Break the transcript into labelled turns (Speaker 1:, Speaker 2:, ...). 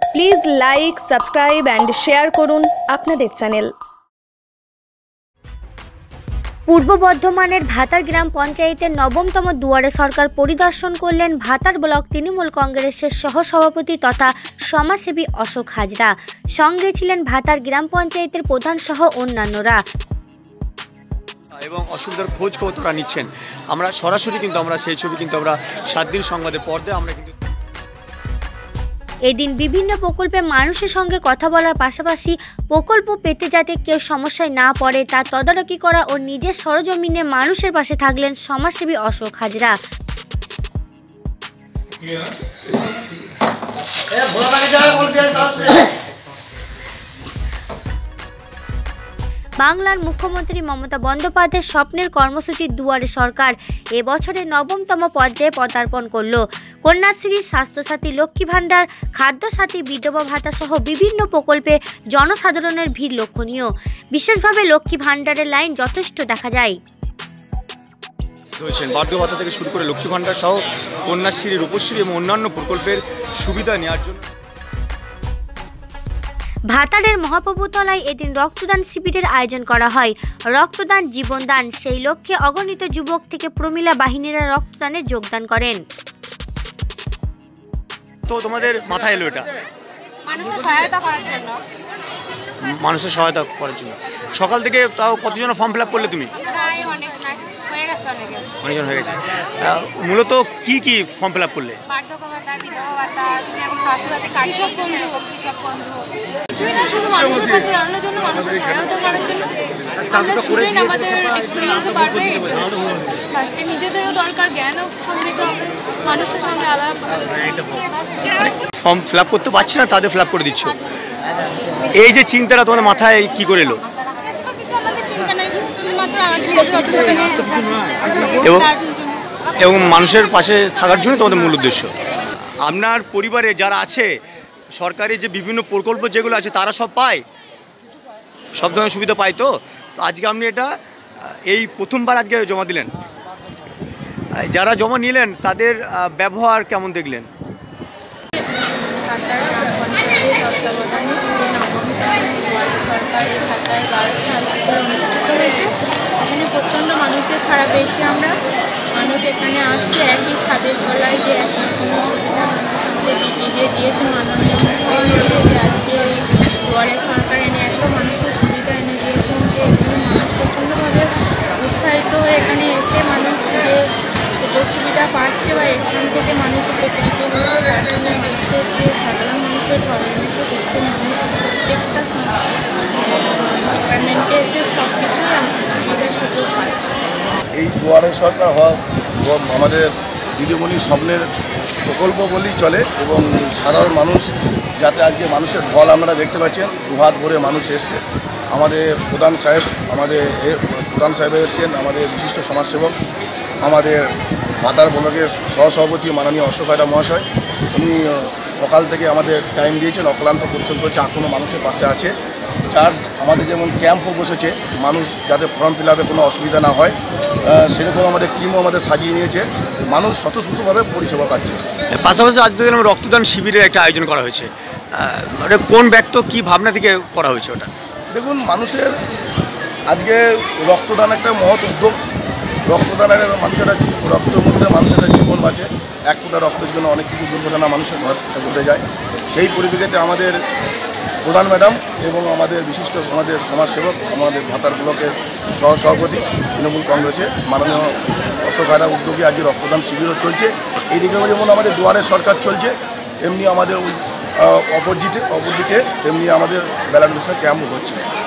Speaker 1: Please like, subscribe and share করুন আপনাদের channel.
Speaker 2: পূর্ব বর্ধমানের ভাতার গ্রাম পঞ্চায়েতের ৯তম দুয়ারে সরকার পরিদর্শন করলেন ভাতার ব্লক তৃণমূল কংগ্রেসের সহসভাপতি তথা সমাজসেবী অশোক হাজরা। সঙ্গে ছিলেন ভাতার গ্রাম পঞ্চায়েতের প্রধান সহ অন্যান্যরা।
Speaker 3: এবং অসুবিধার খোঁজ খবর তারা নিচ্ছেন। আমরা সরাসরি কিন্তু আমরা সেই ছবি কিন্তু আমরা 7 দিন সংবাদের পর্দায় আমরা কিন্তু
Speaker 2: এদিন বিভিন্ন প্রকল্পে মানুষের সঙ্গে কথা বলার পাশাপাশি প্রকল্প পেতে যাতে কেউ সমস্যায় না পড়ে তার তদারকি করা ও নিজের সরজমিনে মানুষের পাশে থাকলেন সমাজসেবী অশোক হাজরা। বাংলার মুখ্যমন্ত্রী মমতা বন্দ্যোপাধ্যায়ের স্বপ্নের কর্মসূচি দুয়ারে সরকার এবছরের ৯তম পর্যায়ে পদার্পণ করল। কন্যাশ্রী, স্বাস্থ্যসাথী, লক্ষ্মী ভাণ্ডার, খাদ্যসাথী, বিধবা ভাতা সহ বিভিন্ন প্রকল্পে জনসাধারণের ভিড় লক্ষণীয়। বিশেষভাবে লক্ষ্মী ভাণ্ডারের লাইন যথেষ্ট দেখা যায়।
Speaker 3: বার্ধক্য ভাতা থেকে শুরু করে লক্ষ্মী ভাণ্ডার সহ কন্যাশ্রী, রূপশ্রী এবং অন্যান্য প্রকল্পের সুবিধা নেওয়ার জন্য
Speaker 2: ভাতারের মহাপ্রভুতলায় এদিন রক্তদান শিবিরের আয়োজন করা হয়। রক্তদান জীবনদান, সেই লক্ষ্যে অগণিত যুবক থেকে প্রমিলা বাহিনীরা রক্তদানে যোগদান করেন।
Speaker 3: তো তোমাদের মাথায় এলো এটা
Speaker 4: মানুষের সহায়তা করার জন্য।
Speaker 3: মানুষের সহায়তা করার জন্য সকাল থেকে তাও কতজন ফর্ম ফিল আপ করলে তুমি? অনেকজন হয়ে গেছে। মূলত কি কি ফর্ম ফিল আপ করলে?
Speaker 4: বার্ধক্য ভাতা, বিধবা ভাতা, যেরকম স্বাস্থ্যসাথী, কৃষক বন্ধু। শুধু মানুষের পাশে দাঁড়ানোর জন্য, মানুষের সহায়তা করার জন্য। আমরা স্টুডেন্ট, আমাদের এক্সপিরিয়েন্সও বাড়বে। ফার্স্টে নিজেদেরও দরকার, জ্ঞানও সমৃদ্ধ হবে, মানুষের সঙ্গে আলাপ।
Speaker 3: ফর্ম ফিল আপ করতে পারছি না, তাদের ফিল আপ করে দিচ্ছ। এই যে চিন্তাটা তোমার মাথায় কি করে এলো?
Speaker 4: কিছু আমাদের চিন্তা নেই, শুধুমাত্র আমাদের
Speaker 3: এবং মানুষের পাশে থাকার জন্য তোমাদের মূল উদ্দেশ্য। আপনার পরিবারে যারা আছে, সরকারি যে বিভিন্ন প্রকল্প যেগুলো আছে তারা সব পায়, সব ধরনের সুবিধা পায়। তো আজকে আপনি এটা এই প্রথমবার আজকে জমা দিলেন। যারা জমা নিলেন তাদের ব্যবহার কেমন দেখলেন?
Speaker 5: সরকারি ভাতায় গার্লস হাই স্কুল অনুষ্ঠিত হয়েছে। এখানে প্রচণ্ড মানুষের সাড়া পেয়েছি আমরা। মানুষ এখানে আসছে একই ছাদের তলায়, যে একই কোনো সুবিধা মানুষ আমাদের যে দিয়েছে মাননীয় মুখ্যমন্ত্রী, আজকে দুয়ারে সরকার এনে এত মানুষের সুবিধা এনে দিয়েছেন যে এখানে মানুষ প্রচণ্ডভাবে উৎসাহিত হয়ে এখানে এসে মানুষ যে সুযোগ সুবিধা পাচ্ছে বা এখান থেকে মানুষ উপকৃত হচ্ছে, তার জন্য মানুষের যে সাধারণ মানুষের প্রবলেম হচ্ছে প্রত্যেকটা ডিপার্টমেন্টে এসে সব কিছুই সুবিধার সুযোগ পাচ্ছে।
Speaker 6: এই দুয়ারে সরকার হওয়া আমাদের দিদিমণির স্বপ্নের প্রকল্প বলেই চলে এবং সাধারণ মানুষ যাতে আজকে মানুষের ঢল আমরা দেখতে পাচ্ছেন, দুহাত ভরে মানুষ এসছে। আমাদের প্রধান সাহেব এসছেন, আমাদের বিশিষ্ট সমাজসেবক, আমাদের ভাতার ব্লকের সহসভাপতি মাননীয় অশোক হাজরা মহাশয়, উনি সকাল থেকে আমাদের টাইম দিয়েছেন, অক্লান্ত পরিশ্রম করেছে, এখনও মানুষের পাশে আছে। যার আমাদের যেমন ক্যাম্পও বসেছে, মানুষ যাতে ফর্ম ফিল আপে কোনো অসুবিধা না হয় সেরকম আমাদের টিমও আমাদের সাজিয়ে নিয়েছে। মানুষ স্বতঃস্ফূর্তভাবে পরিষেবা পাচ্ছে।
Speaker 3: পাশাপাশি আজকে দেখলাম রক্তদান শিবিরের একটা আয়োজন করা হয়েছে। ওটা কোন ব্যক্তি কী ভাবনা থেকে করা হয়েছে? ওটা
Speaker 6: দেখুন, মানুষের আজকে রক্তদান একটা মহৎ উদ্যোগ। রক্তদানের মানুষের রক্তের মধ্যে মানুষের জীবন বাঁচে। এক ফোঁটা রক্তের জন্য অনেক কিছু দুর্ঘটনা মানুষের ঘটে যায়। সেই পরিপ্রেক্ষিতে আমাদের প্রধান ম্যাডাম এবং আমাদের বিশিষ্ট আমাদের সমাজসেবক, আমাদের ভাতার ব্লকের সহসভাপতি তৃণমূল কংগ্রেসের মাননীয় অশোক হাজরা উদ্যোগে আজকে রক্তদান শিবিরও চলছে। এইদিকেও যেমন আমাদের দুয়ারে সরকার চলছে, এমনি আমাদের অপরদিকে এমনি আমাদের বেলাগ্রস্ত ক্যাম্প হচ্ছে।